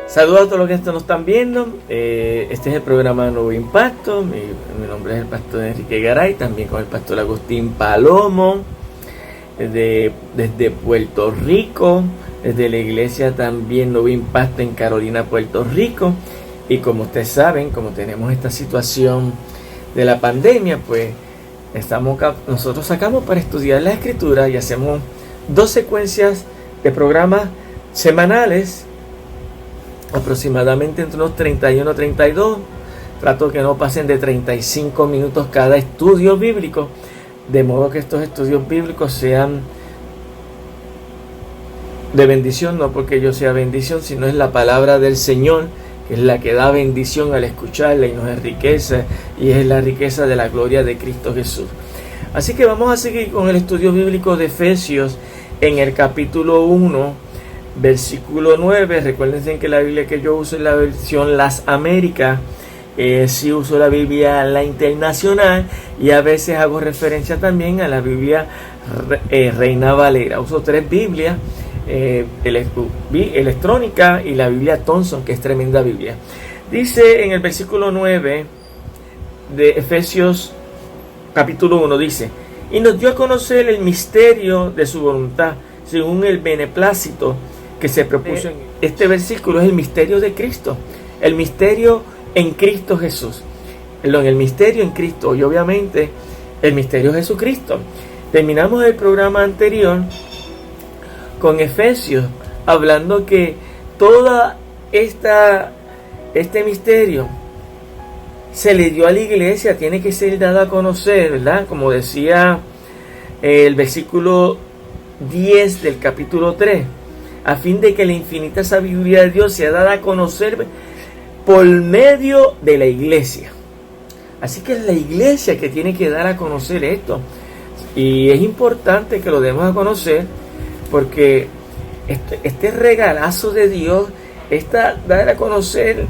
Saludos a todos los que nos están viendo. Este es el programa Nuevo Impacto. Mi nombre es el pastor Enrique Garay, también con el pastor Agustín Palomo, desde Puerto Rico, desde la iglesia también Nuevo Impacto en Carolina, Puerto Rico. Y como ustedes saben, como tenemos esta situación de la pandemia, pues nosotros sacamos para estudiar la Escritura y hacemos 2 secuencias de programas semanales, aproximadamente entre unos 31 a 32. Trato que no pasen de 35 minutos cada estudio bíblico, de modo que estos estudios bíblicos sean de bendición, no porque yo sea bendición, sino es la palabra del Señor, que es la que da bendición al escucharla y nos enriquece, y es la riqueza de la gloria de Cristo Jesús. Así que vamos a seguir con el estudio bíblico de Efesios en el capítulo 1, versículo 9. Recuerden que la Biblia que yo uso es la versión Las Américas. Sí uso la Biblia la Internacional, y a veces hago referencia también a la Biblia Reina Valera. Uso 3 Biblias, electrónica y la Biblia Thompson, que es tremenda Biblia. Dice en el versículo 9 de Efesios capítulo 1, dice: y nos dio a conocer el misterio de su voluntad, según el beneplácito que se propuso. Este versículo es el misterio de Cristo, el misterio en Cristo Jesús, el misterio en Cristo, y obviamente el misterio de Jesucristo. Terminamos el programa anterior con Efesios, hablando que toda este misterio se le dio a la iglesia, tiene que ser dada a conocer, ¿verdad? Como decía el versículo 10 del capítulo 3, a fin de que la infinita sabiduría de Dios sea dada a conocer por medio de la iglesia. Así que es la iglesia que tiene que dar a conocer esto, y es importante que lo demos a conocer, porque este regalazo de Dios, dar a conocer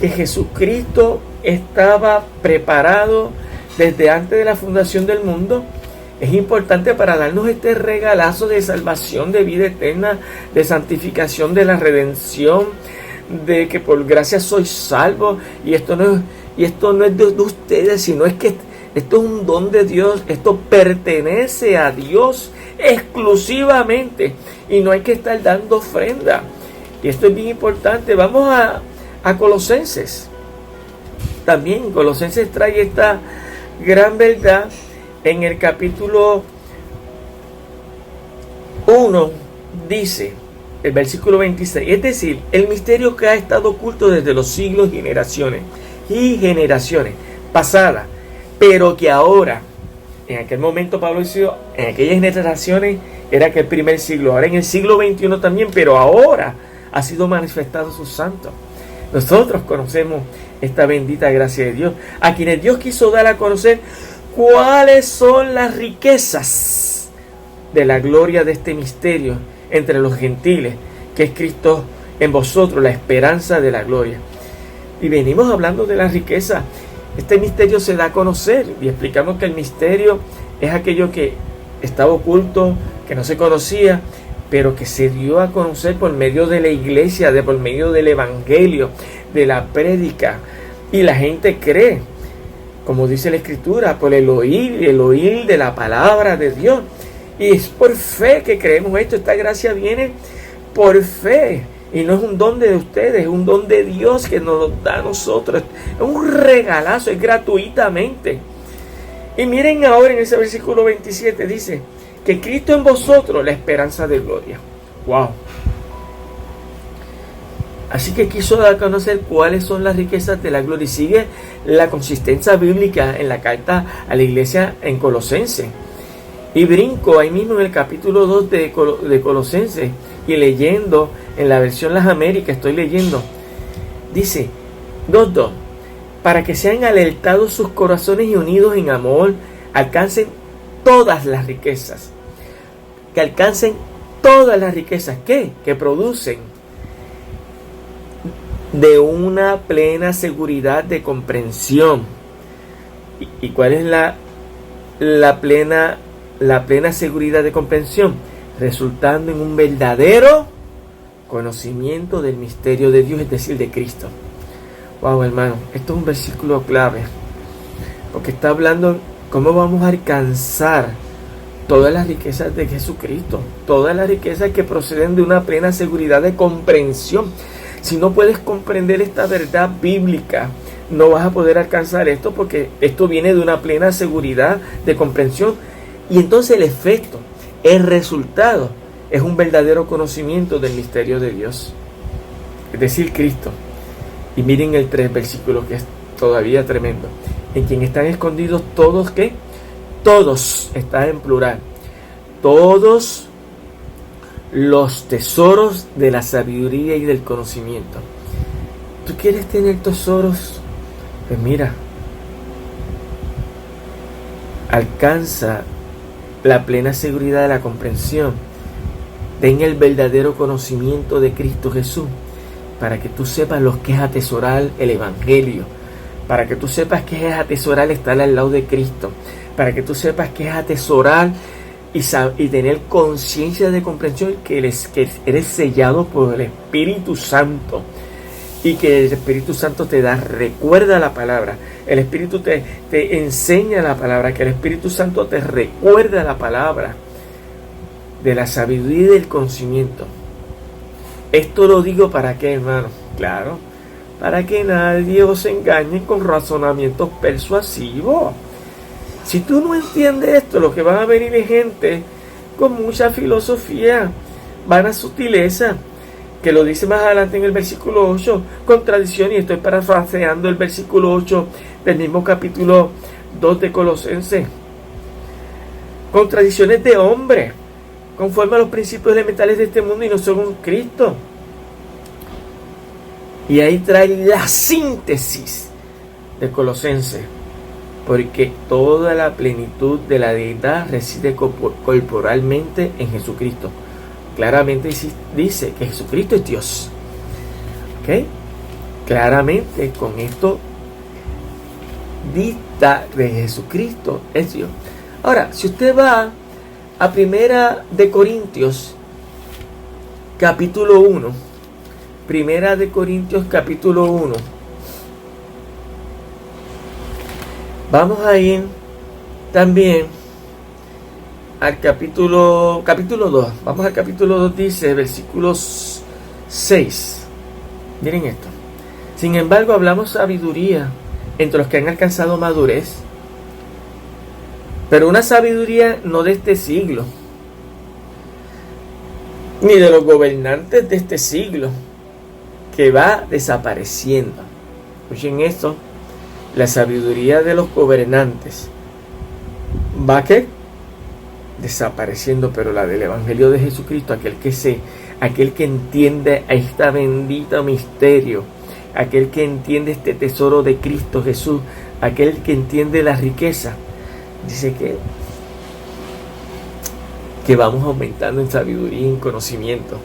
que Jesucristo estaba preparado desde antes de la fundación del mundo, es importante para darnos este regalazo de salvación, de vida eterna, de santificación, de la redención, de que por gracia sois salvos. Y esto no es de ustedes, sino es que esto es un don de Dios. Esto pertenece a Dios exclusivamente, y no hay que estar dando ofrenda. Y esto es bien importante. Vamos a Colosenses. También Colosenses trae esta gran verdad en el capítulo 1. Dice el versículo 26, es decir, el misterio que ha estado oculto desde los siglos y generaciones pasadas, pero que ahora, en aquel momento Pablo dijo, en aquellas generaciones era aquel primer siglo, ahora en el siglo XXI también, pero ahora ha sido manifestado sus santos. Nosotros conocemos esta bendita gracia de Dios, a quienes Dios quiso dar a conocer cuáles son las riquezas de la gloria de este misterio entre los gentiles, que es Cristo en vosotros, la esperanza de la gloria. Y venimos hablando de la riqueza. Este misterio se da a conocer, y explicamos que el misterio es aquello que estaba oculto, que no se conocía, pero que se dio a conocer por medio de la iglesia, por medio del evangelio, de la prédica. Y la gente cree, como dice la Escritura, por el oír de la palabra de Dios. Y es por fe que creemos esto. Esta gracia viene por fe, y no es un don de ustedes, es un don de Dios que nos lo da a nosotros. Es un regalazo, es gratuitamente. Y miren ahora en ese versículo 27, dice que Cristo en vosotros, la esperanza de gloria. ¡Wow! Así que quiso dar a conocer cuáles son las riquezas de la gloria, y sigue la consistencia bíblica en la carta a la iglesia en Colosenses. Y brinco ahí mismo en el capítulo 2 de Colosenses, y leyendo en la versión Las Américas, estoy leyendo, dice 2:2, para que sean alertados sus corazones y unidos en amor, alcancen todas las riquezas, que alcancen todas las riquezas que producen de una plena seguridad de comprensión. ¿Y cuál es la plena seguridad de comprensión? Resultando en un verdadero conocimiento del misterio de Dios, es decir, de Cristo. Wow, hermano, esto es un versículo clave, porque está hablando cómo vamos a alcanzar todas las riquezas de Jesucristo, todas las riquezas que proceden de una plena seguridad de comprensión. Si no puedes comprender esta verdad bíblica, no vas a poder alcanzar esto, porque esto viene de una plena seguridad de comprensión. Y entonces el efecto, el resultado, es un verdadero conocimiento del misterio de Dios, es decir, Cristo. Y miren el 3 versículo, que es todavía tremendo. En quien están escondidos todos, ¿qué? Todos, está en plural, todos los tesoros de la sabiduría y del conocimiento. ¿Tú quieres tener tesoros? Pues mira, alcanza la plena seguridad de la comprensión. Ten el verdadero conocimiento de Cristo Jesús, para que tú sepas lo que es atesorar el Evangelio, para que tú sepas que es atesorar estar al lado de Cristo, para que tú sepas que es atesorar y tener conciencia de comprensión, que eres sellado por el Espíritu Santo, y que el Espíritu Santo te recuerda la palabra, el Espíritu te enseña la palabra, que el Espíritu Santo te recuerda la palabra, de la sabiduría y del conocimiento. Esto lo digo para qué, hermano, claro, para que nadie os engañe con razonamientos persuasivos. Si tú no entiendes esto, lo que van a venir es gente con mucha filosofía, vana sutileza, que lo dice más adelante en el versículo 8, contradicción, y estoy parafraseando el versículo 8 del mismo capítulo 2 de Colosenses. Contradicciones de hombre, conforme a los principios elementales de este mundo y no según Cristo. Y ahí trae la síntesis de Colosenses, porque toda la plenitud de la deidad reside corporalmente en Jesucristo. Claramente dice que Jesucristo es Dios. ¿Ok? Claramente con esto dicta de Jesucristo es Dios. Ahora, si usted va a Primera de Corintios, capítulo 1, Primera de Corintios, capítulo 1, vamos a ir también al capítulo 2. Vamos al capítulo 2, dice, versículos 6. Miren esto. Sin embargo, hablamos sabiduría entre los que han alcanzado madurez, pero una sabiduría no de este siglo, ni de los gobernantes de este siglo, que va desapareciendo. Escuchen esto. La sabiduría de los gobernantes va ¿qué? Desapareciendo, pero la del Evangelio de Jesucristo, aquel que entiende a este bendito misterio, aquel que entiende este tesoro de Cristo Jesús, aquel que entiende la riqueza, dice que vamos aumentando en sabiduría y en conocimiento.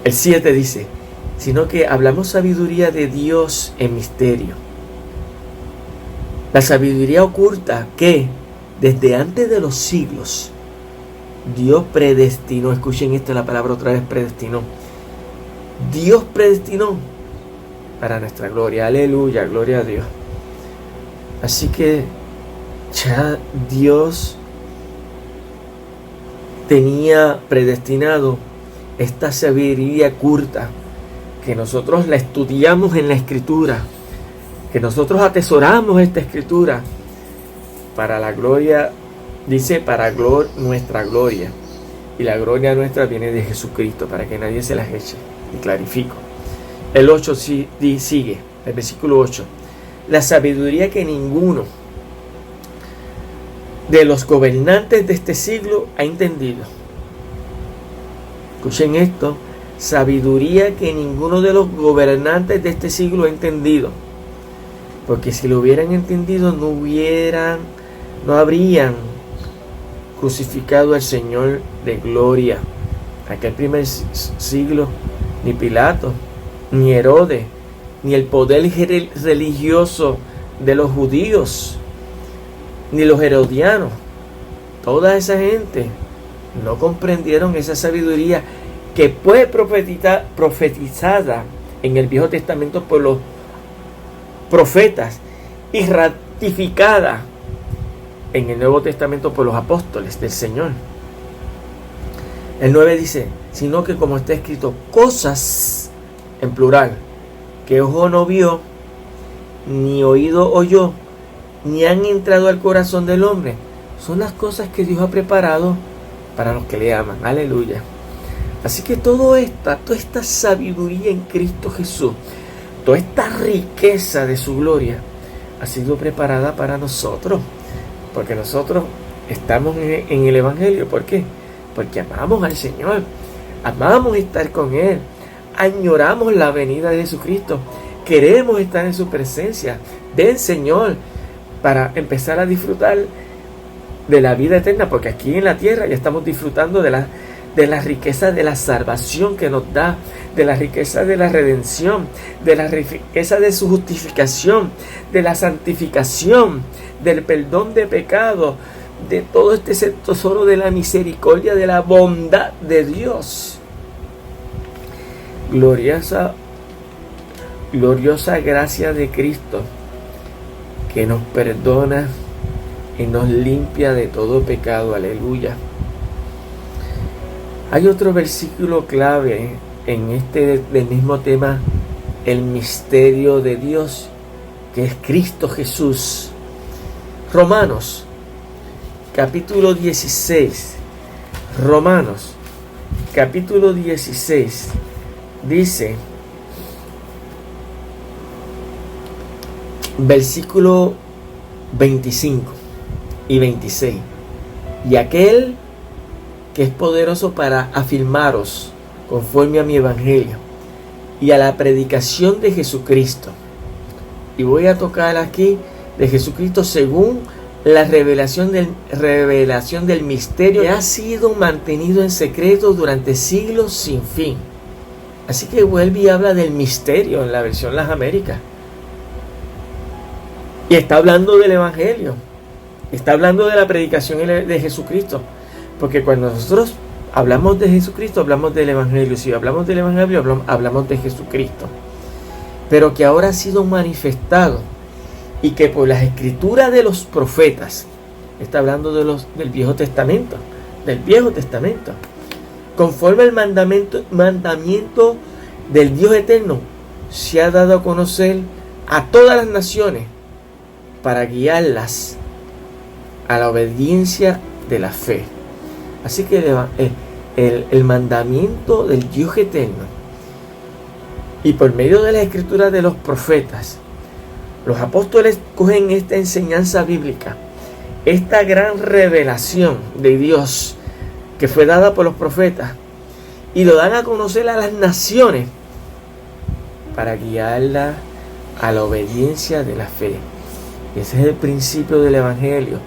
El 7 dice, sino que hablamos sabiduría de Dios en misterio. La sabiduría oculta que desde antes de los siglos Dios predestinó. Escuchen esto, la palabra otra vez, predestinó. Dios predestinó para nuestra gloria. Aleluya, gloria a Dios. Así que ya Dios tenía predestinado esta sabiduría oculta, que nosotros la estudiamos en la Escritura, que nosotros atesoramos esta Escritura para la gloria, dice, para nuestra gloria, y la gloria nuestra viene de Jesucristo, para que nadie se las eche. Y clarifico. El 8 sigue, el versículo 8. La sabiduría que ninguno de los gobernantes de este siglo ha entendido. Escuchen esto. Sabiduría que ninguno de los gobernantes de este siglo ha entendido. Porque si lo hubieran entendido, no habrían crucificado al Señor de gloria. Aquel primer siglo, ni Pilato, ni Herodes, ni el poder religioso de los judíos, ni los herodianos, toda esa gente no comprendieron esa sabiduría que fue profetizada en el Viejo Testamento por los profetas y ratificada en el Nuevo Testamento por los apóstoles del Señor. El 9 dice, sino que como está escrito, cosas, en plural, que ojo no vio, ni oído oyó, ni han entrado al corazón del hombre, son las cosas que Dios ha preparado para los que le aman. Aleluya. Así que toda esta sabiduría en Cristo Jesús, toda esta riqueza de su gloria, ha sido preparada para nosotros, porque nosotros estamos en el Evangelio. ¿Por qué? Porque amamos al Señor, amamos estar con Él, añoramos la venida de Jesucristo, queremos estar en su presencia del Señor para empezar a disfrutar de la vida eterna, porque aquí en la tierra ya estamos disfrutando de la riqueza de la salvación que nos da, de la riqueza de la redención, de la riqueza de su justificación, de la santificación, del perdón de pecado, de todo este tesoro de la misericordia, de la bondad de Dios. Gloriosa gracia de Cristo, que nos perdona y nos limpia de todo pecado. Aleluya. Hay otro versículo clave en del mismo tema, el misterio de Dios, que es Cristo Jesús. Romanos, capítulo 16. Romanos, capítulo 16, dice, versículo 25 y 26, y aquel que es poderoso para afirmaros conforme a mi evangelio y a la predicación de Jesucristo. Y voy a tocar aquí de Jesucristo según la revelación del misterio que ha sido mantenido en secreto durante siglos sin fin. Así que vuelve y habla del misterio en la versión Las Américas. Y está hablando del evangelio. Está hablando de la predicación de Jesucristo. Porque cuando nosotros hablamos de Jesucristo, hablamos del evangelio. Si hablamos del evangelio, hablamos de Jesucristo. Pero que ahora ha sido manifestado. Y que por las escrituras de los profetas, está hablando del Viejo Testamento, conforme al mandamiento del Dios eterno, se ha dado a conocer a todas las naciones para guiarlas a la obediencia de la fe. Así que el mandamiento del Dios eterno, y por medio de las escrituras de los profetas, los apóstoles cogen esta enseñanza bíblica, esta gran revelación de Dios que fue dada por los profetas, y lo dan a conocer a las naciones para guiarla a la obediencia de la fe. Ese es el principio del evangelio.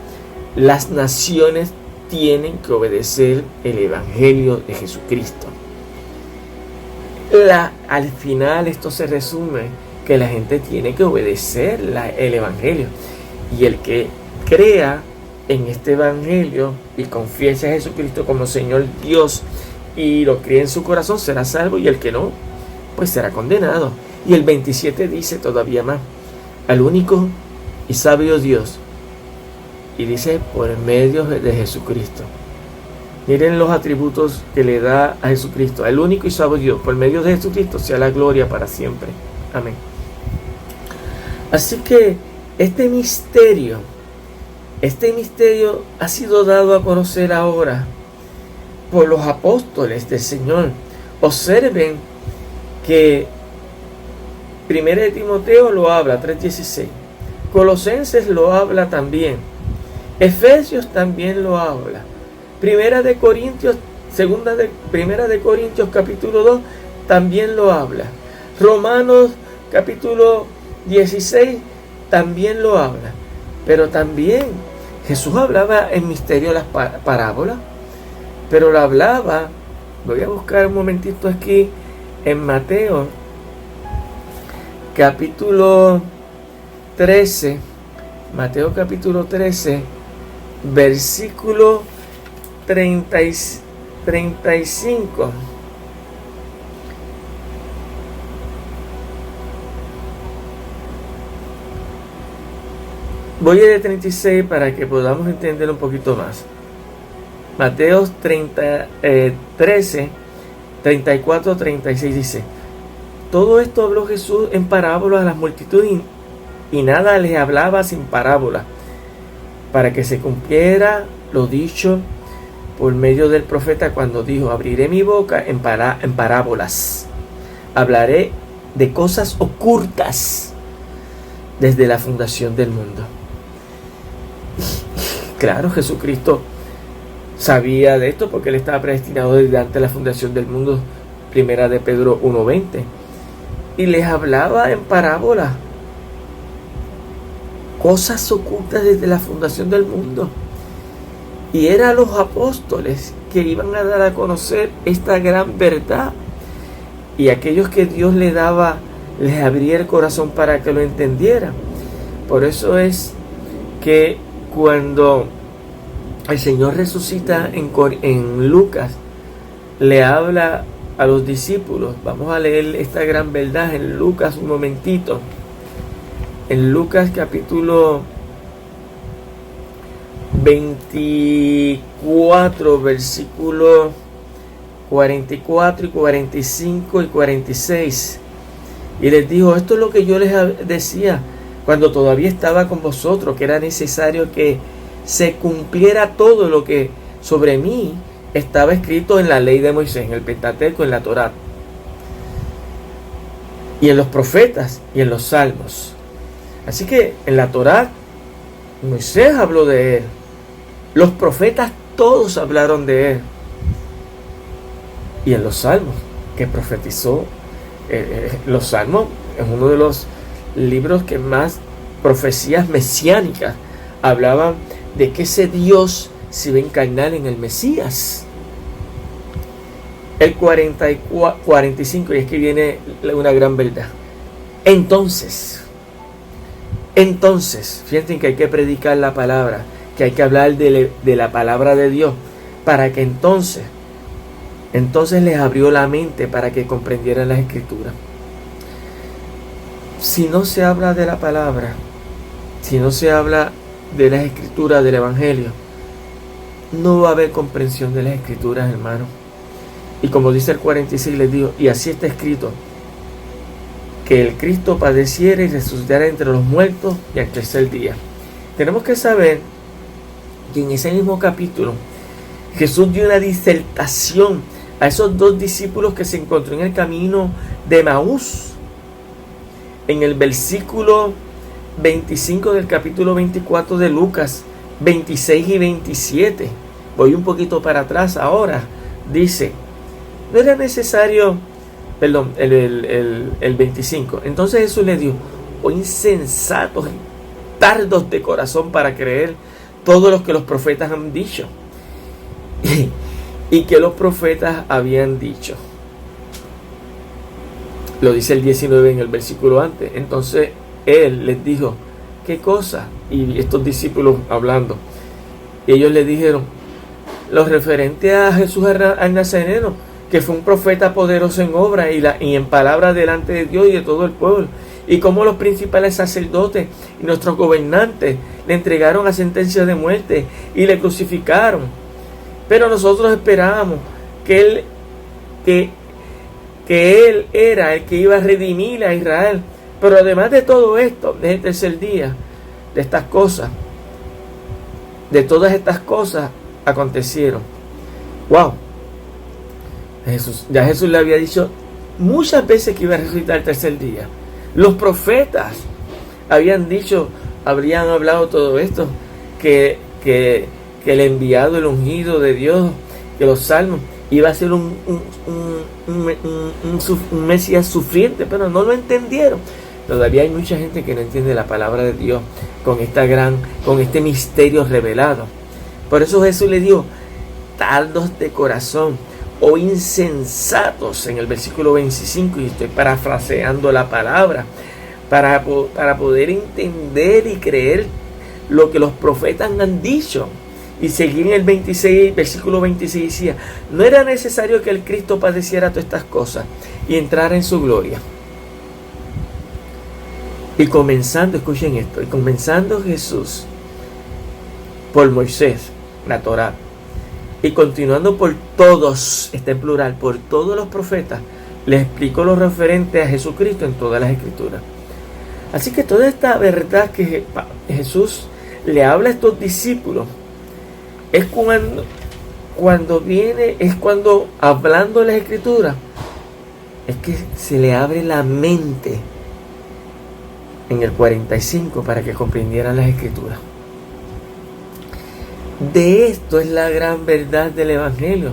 Las naciones tienen que obedecer el evangelio de Jesucristo. Al final esto se resume que la gente tiene que obedecer el evangelio, y el que crea en este evangelio y confiese a Jesucristo como Señor Dios y lo cree en su corazón será salvo, y el que no, pues será condenado. Y el 27 dice todavía más, al único y sabio Dios, y dice por medio de Jesucristo. Miren los atributos que le da a Jesucristo, al único y sabio Dios, por medio de Jesucristo sea la gloria para siempre. Amén. Así que este misterio ha sido dado a conocer ahora por los apóstoles del Señor. Observen que 1 de Timoteo lo habla, 3:16. Colosenses lo habla también. Efesios también lo habla. Primera de Corintios capítulo 2 también lo habla. Romanos capítulo 16 también lo habla. Pero también Jesús hablaba en misterio de las parábolas, pero lo hablaba, voy a buscar un momentito aquí en Mateo capítulo 13, versículo 35. Voy a leer 36 para que podamos entender un poquito más. Mateo 13, 34, 36 dice: todo esto habló Jesús en parábolas a las multitudes y nada les hablaba sin parábola, para que se cumpliera lo dicho por medio del profeta cuando dijo: abriré mi boca en parábolas, hablaré de cosas ocultas desde la fundación del mundo. Claro, Jesucristo sabía de esto porque él estaba predestinado desde antes de la fundación del mundo, primera de Pedro 1:20, y les hablaba en parábolas cosas ocultas desde la fundación del mundo. Y eran los apóstoles que iban a dar a conocer esta gran verdad, y aquellos que Dios les abría el corazón para que lo entendieran. Por eso es que cuando el Señor resucita en Lucas, le habla a los discípulos. Vamos a leer esta gran verdad en Lucas un momentito. En Lucas capítulo 24, versículos 44 y 45 y 46. Y les dijo: esto es lo que yo les decía cuando todavía estaba con vosotros, que era necesario que se cumpliera todo lo que sobre mí estaba escrito en la ley de Moisés, en el Pentateuco, en la Torá, y en los profetas y en los salmos. Así que en la Torá Moisés habló de él, los profetas todos hablaron de él, y en los salmos que profetizó, los salmos es uno de los libros que más profecías mesiánicas hablaban de que ese Dios se iba a encarnar en el Mesías. El 45, y es que viene una gran verdad. Entonces, fíjense que hay que predicar la palabra, que hay que hablar de la palabra de Dios, para que entonces les abrió la mente para que comprendieran las Escrituras. Si no se habla de la palabra, si no se habla de las Escrituras, del Evangelio, no va a haber comprensión de las Escrituras, hermano. Y como dice el 46, les digo: y así está escrito, que el Cristo padeciera y resucitara entre los muertos y al tercer día. Tenemos que saber que en ese mismo capítulo Jesús dio una disertación a esos dos discípulos que se encontró en el camino de Maús. En el versículo 25 del capítulo 24 de Lucas, 26 y 27. Voy un poquito para atrás ahora. Dice: no era necesario, el 25. Entonces Jesús les dijo: oh insensatos y tardos de corazón para creer todo lo que los profetas han dicho. Y que los profetas habían dicho. Lo dice el 19 en el versículo antes. Entonces él les dijo: ¿qué cosa? Y estos discípulos hablando, y ellos le dijeron lo referente a Jesús al Nazareno, que fue un profeta poderoso en obra y en palabra delante de Dios y de todo el pueblo, y cómo los principales sacerdotes y nuestros gobernantes le entregaron a sentencia de muerte y le crucificaron. Pero nosotros esperábamos que él era el que iba a redimir a Israel. Pero además de todo esto, desde el tercer día, de todas estas cosas acontecieron. ¡Wow! Ya Jesús le había dicho muchas veces que iba a resucitar el tercer día. Los profetas habrían hablado todo esto, que el enviado, el ungido de Dios, que los salmos, iba a ser un Mesías sufriente, pero no lo entendieron. Todavía hay mucha gente que no entiende la palabra de Dios con este misterio revelado. Por eso Jesús le dijo: tardos de corazón o insensatos, en el versículo 25, y estoy parafraseando la palabra, para poder entender y creer lo que los profetas han dicho. Y seguí en el 26, versículo 26, decía: no era necesario que el Cristo padeciera todas estas cosas y entrara en su gloria. Y comenzando, escuchen esto, y comenzando Jesús por Moisés, la Torá, y continuando por todos, está en plural, por todos los profetas, les explicó lo referente a Jesucristo en todas las escrituras. Así que toda esta verdad que Jesús le habla a estos discípulos es cuando viene, es cuando hablando de las escrituras, es que se le abre la mente en el 45 para que comprendieran las escrituras. De esto es la gran verdad del Evangelio,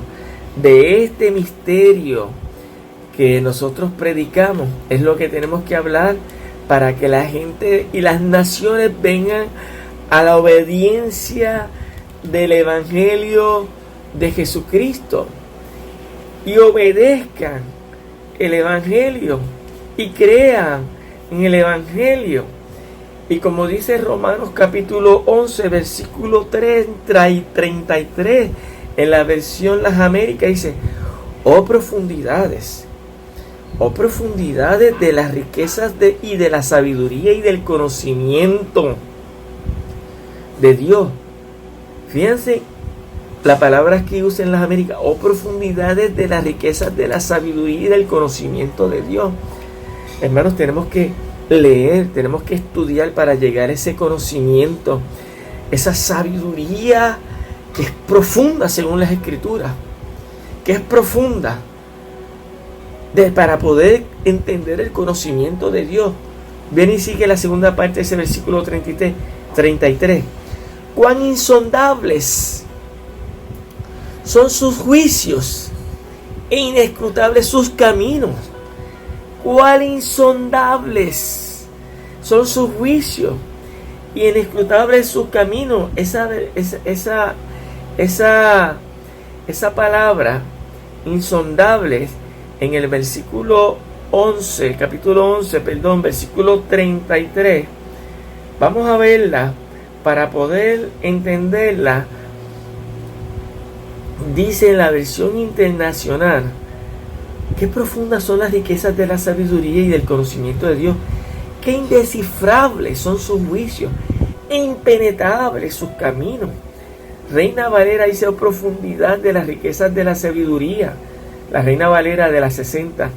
de este misterio que nosotros predicamos, es lo que tenemos que hablar para que la gente y las naciones vengan a la obediencia del Evangelio de Jesucristo y obedezcan el Evangelio y crean en el Evangelio. Y como dice Romanos capítulo 11 versículo 30 y 33 en la versión Las Américas, dice: oh profundidades de las riquezas y de la sabiduría y del conocimiento de Dios. Fíjense la palabra que usa en Las Américas: oh profundidades de las riquezas de la sabiduría y del conocimiento de Dios. Hermanos, tenemos que leer, tenemos que estudiar para llegar a ese conocimiento, esa sabiduría que es profunda según las escrituras, que es profunda para poder entender el conocimiento de Dios. Viene y sigue la segunda parte de ese versículo 33. Cuán insondables son sus juicios e inescrutables sus caminos. Cuán insondables son sus juicios y inescrutables sus caminos. Esa palabra insondables en el versículo 11, capítulo 11, versículo 33, vamos a verla para poder entenderla. Dice en la versión internacional: qué profundas son las riquezas de la sabiduría y del conocimiento de Dios, qué indescifrables son sus juicios, e impenetrables sus caminos. Reina Valera dice: oh profundidad de las riquezas de la sabiduría. La Reina Valera de las 60,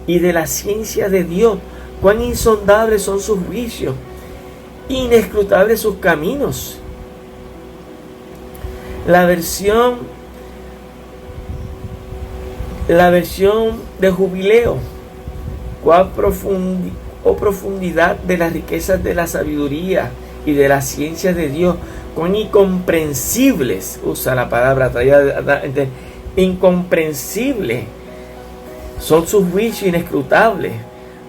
y de la ciencia de Dios, cuán insondables son sus juicios, inescrutables sus caminos. La versión de Jubileo: oh profundidad de las riquezas de la sabiduría y de la ciencia de Dios, cuán incomprensibles, usa la palabra incomprensible son sus juicios inescrutables.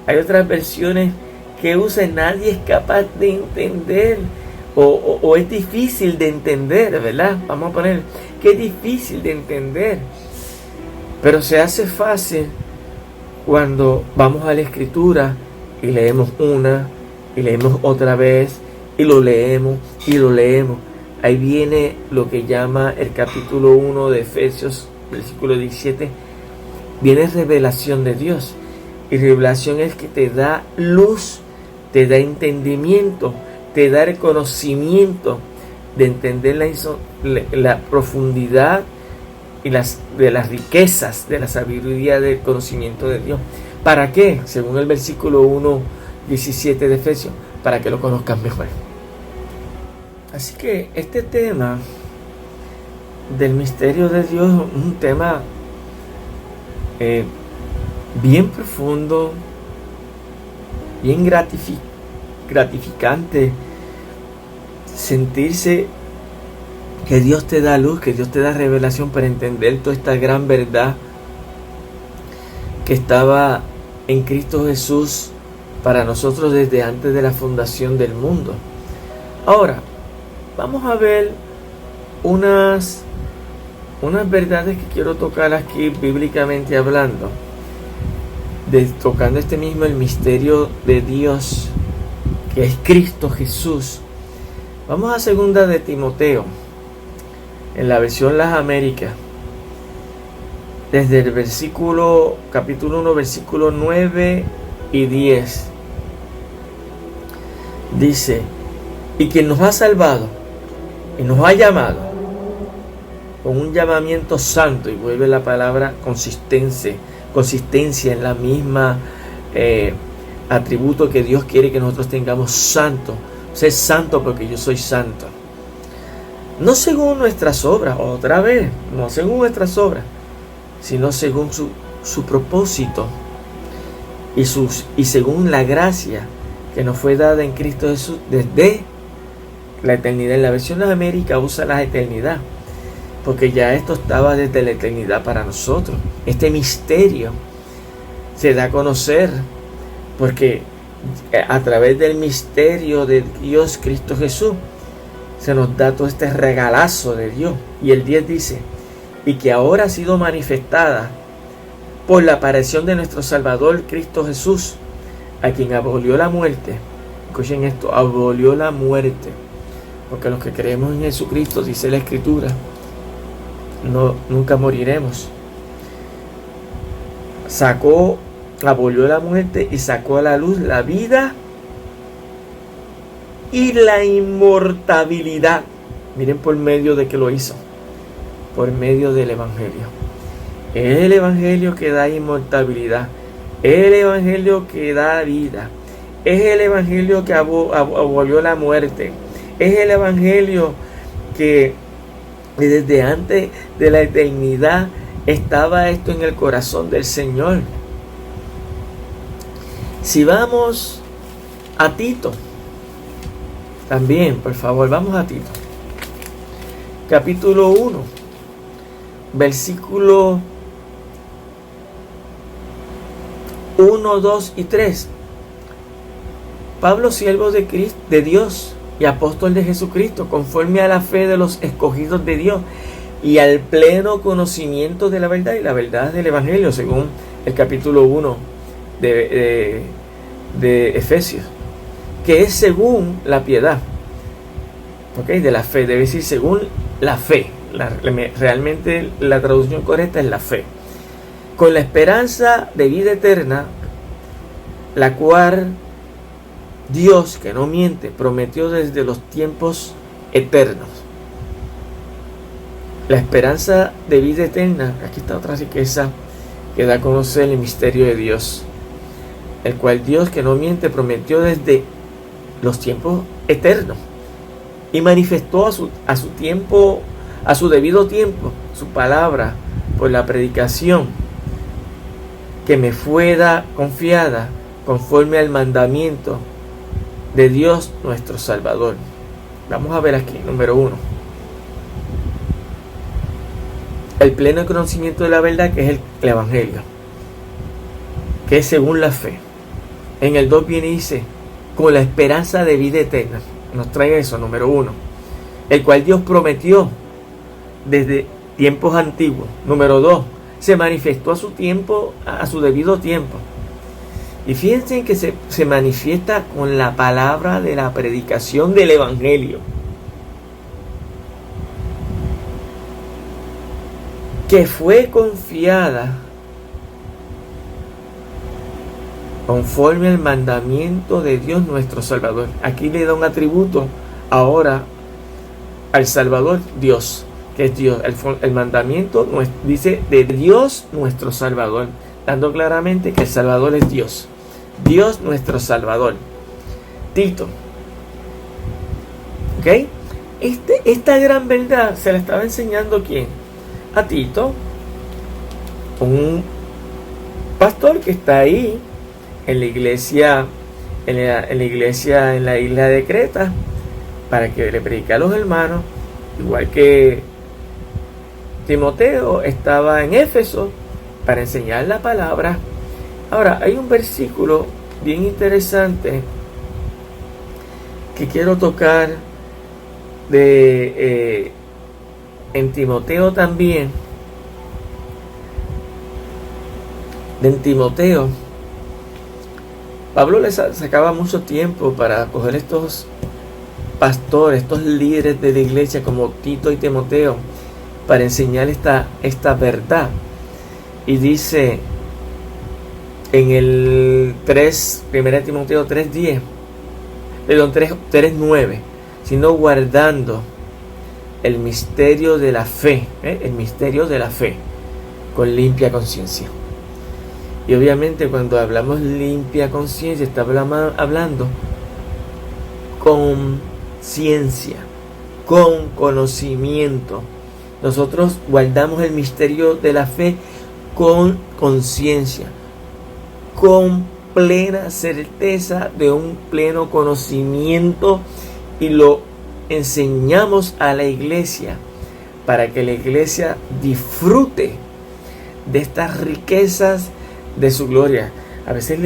Hay otras versiones que usan: nadie es capaz de entender, o es difícil de entender, ¿verdad? Vamos a poner que es difícil de entender, pero se hace fácil cuando vamos a la escritura y leemos una y leemos otra vez y lo leemos y lo leemos. Ahí viene lo que llama el capítulo 1 de Efesios, versículo 17, viene revelación de Dios. Y revelación es que te da luz, te da entendimiento, te da el conocimiento de entender la profundidad y de las riquezas de la sabiduría del conocimiento de Dios. ¿Para qué? Según el versículo 1:17 de Efesios, para que lo conozcan mejor. Así que este tema del misterio de Dios es un tema bien profundo, bien gratificante, sentirse que Dios te da luz, que Dios te da revelación para entender toda esta gran verdad que estaba en Cristo Jesús para nosotros desde antes de la fundación del mundo. Ahora, vamos a ver unas verdades que quiero tocar aquí bíblicamente hablando, tocando este mismo, el misterio de Dios, que es Cristo Jesús. Vamos a 2 de Timoteo, en la versión Las Américas, desde el capítulo 1, versículo 9 y 10. Dice, y quien nos ha salvado y nos ha llamado con un llamamiento santo, y vuelve la palabra consistencia en la misma atributo que Dios quiere que nosotros tengamos: santo. Sé santo porque yo soy santo. No según nuestras obras, otra vez, no según nuestras obras, sino según su propósito y según la gracia que nos fue dada en Cristo Jesús desde la eternidad. En la versión de América usa la eternidad, porque ya esto estaba desde la eternidad para nosotros. Este misterio se da a conocer porque a través del misterio de Dios, Cristo Jesús, se nos da todo este regalazo de Dios. Y el 10 dice, y que ahora ha sido manifestada por la aparición de nuestro Salvador Cristo Jesús, a quien abolió la muerte. Escuchen esto, abolió la muerte, porque los que creemos en Jesucristo, dice la Escritura, nunca moriremos. Abolió la muerte y sacó a la luz la vida y la inmortalidad. Miren por medio de que lo hizo, por medio del Evangelio. Es el Evangelio que da inmortalidad, es el Evangelio que da vida, es el Evangelio que abolió la muerte, es el Evangelio que desde antes de la eternidad estaba esto en el corazón del Señor. Si vamos a Tito, también, por favor, vamos a Tito, capítulo 1, versículo 1, 2 y 3. Pablo, siervo de Dios y apóstol de Jesucristo, conforme a la fe de los escogidos de Dios y al pleno conocimiento de la verdad y la verdad del Evangelio, según el capítulo 1 de Efesios, que es según la piedad, de la fe, debe decir según la fe. Realmente la traducción correcta es la fe, con la esperanza de vida eterna, la cual Dios, que no miente, prometió desde los tiempos eternos. La esperanza de vida eterna, aquí está otra riqueza que da a conocer el misterio de Dios, el cual Dios, que no miente, prometió desde los tiempos eternos y manifestó a su tiempo, a su debido tiempo, su palabra por la predicación que me fue confiada conforme al mandamiento de Dios nuestro Salvador. Vamos a ver aquí, número 1, el pleno conocimiento de la verdad, que es el Evangelio, que es según la fe. En el 2 viene y dice, con la esperanza de vida eterna. Nos trae eso, número 1, el cual Dios prometió desde tiempos antiguos. Número 2, se manifestó a su tiempo, a su debido tiempo. Y fíjense que se manifiesta con la palabra de la predicación del Evangelio, que fue confiada conforme al mandamiento de Dios nuestro Salvador. Aquí le da un atributo ahora al Salvador, Dios, que es Dios. El mandamiento dice de Dios nuestro Salvador, dando claramente que el Salvador es Dios. Dios nuestro Salvador. Tito. ¿Ok? Esta gran verdad se la estaba enseñando ¿quién? A Tito, un pastor que está ahí en la iglesia, en la isla de Creta, para que le predique a los hermanos, igual que Timoteo estaba en Éfeso para enseñar la palabra. Ahora, hay un versículo bien interesante que quiero tocar en Timoteo también. En Timoteo, Pablo le sacaba mucho tiempo para coger estos pastores, estos líderes de la iglesia como Tito y Timoteo, para enseñar esta verdad. Y dice en el 1 Timoteo 3:10, perdón, 3:9, sino guardando el misterio de la fe, el misterio de la fe, con limpia conciencia. Y obviamente cuando hablamos limpia conciencia, estamos hablando con ciencia, con conocimiento. Nosotros guardamos el misterio de la fe con conciencia, con plena certeza de un pleno conocimiento, y lo enseñamos a la iglesia para que la iglesia disfrute de estas riquezas de su gloria. A veces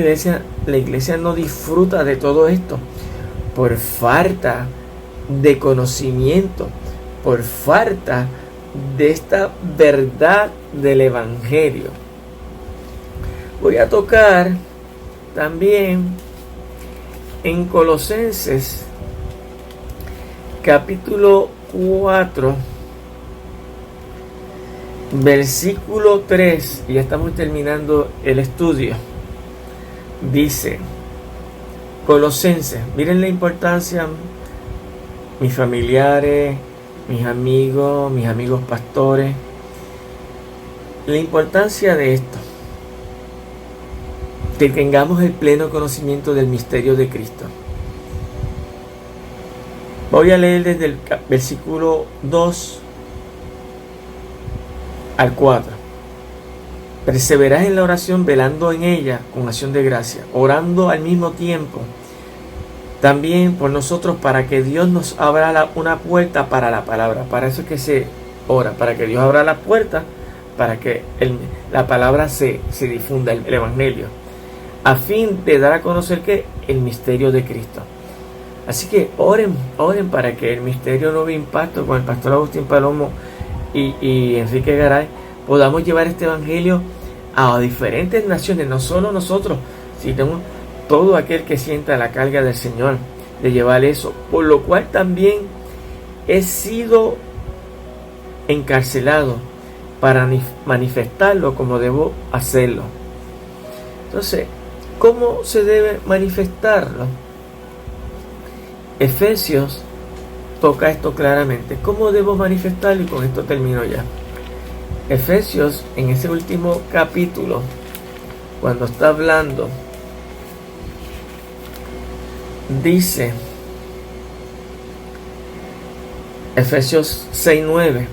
la iglesia no disfruta de todo esto por falta de conocimiento, por falta de esta verdad del evangelio. Voy a tocar también en Colosenses capítulo 4, versículo 3, y ya estamos terminando el estudio. Dice Colosenses, miren la importancia, mis familiares, mis amigos pastores, la importancia de esto, que tengamos el pleno conocimiento del misterio de Cristo. Voy a leer desde el versículo 2 al 4. Perseverad en la oración, velando en ella con acción de gracia, orando al mismo tiempo también por nosotros, para que Dios nos abra una puerta para la palabra. Para eso es que se ora, para que Dios abra la puerta, para que la palabra se difunda, el evangelio, a fin de dar a conocer que el misterio de Cristo. Así que oren para que el misterio Nuevo Impacto, con el pastor Agustín Palomo y Enrique Garay, podamos llevar este evangelio a diferentes naciones, no solo nosotros, sino todo aquel que sienta la carga del Señor de llevar eso, por lo cual también he sido encarcelado para manifestarlo como debo hacerlo. Entonces, ¿cómo se debe manifestarlo? Efesios toca esto claramente. ¿Cómo debo manifestarlo? Y con esto termino ya. Efesios, en ese último capítulo, cuando está hablando, dice, Efesios 6:9,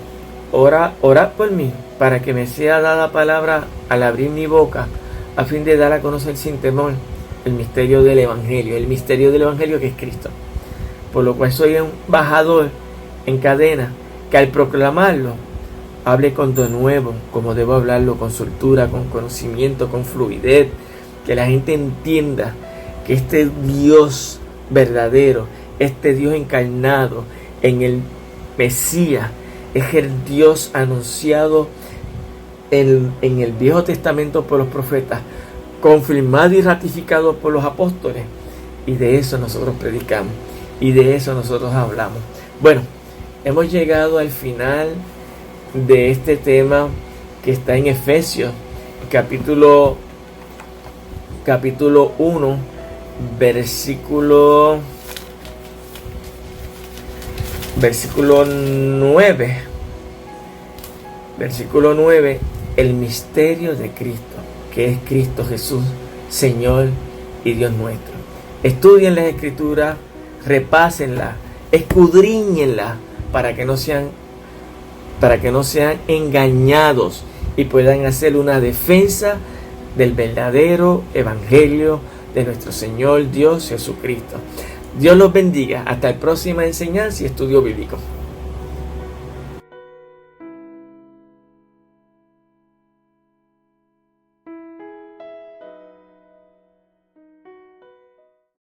orad por mí, para que me sea dada palabra al abrir mi boca, a fin de dar a conocer sin temor el misterio del evangelio que es Cristo, por lo cual soy un embajador en cadena, que al proclamarlo hable con denuedo, como debo hablarlo, con soltura, con conocimiento, con fluidez, que la gente entienda que este Dios verdadero, este Dios encarnado en el Mesías, es el Dios anunciado en el Viejo Testamento por los profetas, confirmado y ratificado por los apóstoles, y de eso nosotros predicamos, y de eso nosotros hablamos. Bueno, hemos llegado al final de este tema que está en Efesios, capítulo 1, versículo 9. Versículo 9, el misterio de Cristo, que es Cristo Jesús, Señor y Dios nuestro. Estudien las Escrituras, repásenlas, escudriñenlas, para que no sean engañados y puedan hacer una defensa del verdadero evangelio de nuestro Señor Dios Jesucristo. Dios los bendiga. Hasta la próxima enseñanza y estudio bíblico.